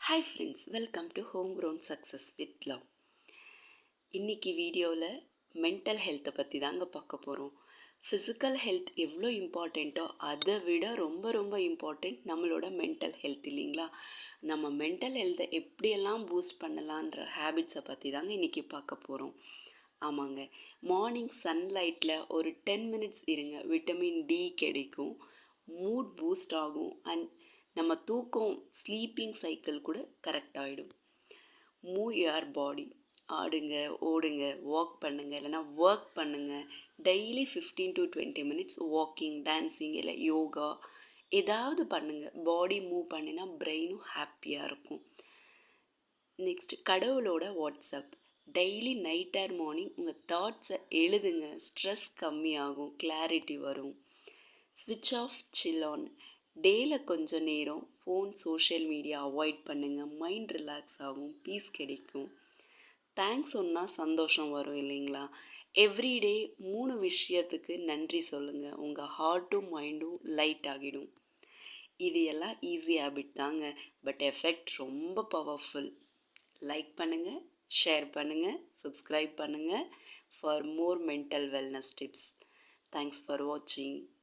Hi friends, welcome to home grown success with love. இன்றைக்கி வீடியோவில் mental ஹெல்த்தை பற்றி தாங்க பார்க்க போகிறோம். ஃபிசிக்கல் ஹெல்த் எவ்வளோ இம்பார்ட்டண்ட்டோ அதை விட ரொம்ப ரொம்ப இம்பார்ட்டண்ட் நம்மளோட மென்டல் ஹெல்த் இல்லைங்களா? நம்ம மென்டல் ஹெல்த்தை எப்படியெல்லாம் பூஸ்ட் பண்ணலான்ற ஹேபிட்ஸை பற்றி தாங்க இன்றைக்கி பார்க்க போகிறோம். ஆமாங்க, மார்னிங் சன்லைட்டில் ஒரு 10 மினிட்ஸ் இருங்க, விட்டமின் டி கிடைக்கும், மூட் பூஸ்ட் ஆகும், அண்ட் நம்ம தூக்கம் ஸ்லீப்பிங் சைக்கிள் கூட கரெக்ட் ஆகிடும். மூவ் யுவர் பாடி, ஆடுங்க, ஓடுங்க, வாக் பண்ணுங்கள், இல்லைனா ஒர்க் பண்ணுங்கள். Daily 15 to 20 minutes walking, dancing, இல்லை யோகா ஏதாவது பண்ணுங்கள். பாடி மூவ் பண்ணினா பிரெயினும் ஹாப்பியாக இருக்கும். நெக்ஸ்ட், கடவுளோட WhatsApp. Daily night or morning உங்கள் தாட்ஸை எழுதுங்க. ஸ்ட்ரெஸ் கம்மியாகும், கிளாரிட்டி வரும். ஸ்விட்ச் ஆஃப், சில் ஆன். டேயில் கொஞ்சம் நேரம் ஃபோன், சோஷியல் மீடியா அவாய்ட் பண்ணுங்கள். மைண்ட் ரிலாக்ஸ் ஆகும், பீஸ் கிடைக்கும். தேங்க்ஸ் சொன்னால் சந்தோஷம் வரும் இல்லைங்களா? எவ்ரிடே 3 விஷயத்துக்கு நன்றி சொல்லுங்கள். உங்கள் ஹார்ட்டும் மைண்டும் லைட் ஆகிடும். இது எல்லாம் ஈஸி ஹேபிட் தாங்க, பட் எஃபெக்ட் ரொம்ப பவர்ஃபுல். லைக் பண்ணுங்கள், ஷேர் பண்ணுங்கள், சப்ஸ்கிரைப் பண்ணுங்கள் for more mental wellness tips. Thanks for வாட்சிங்.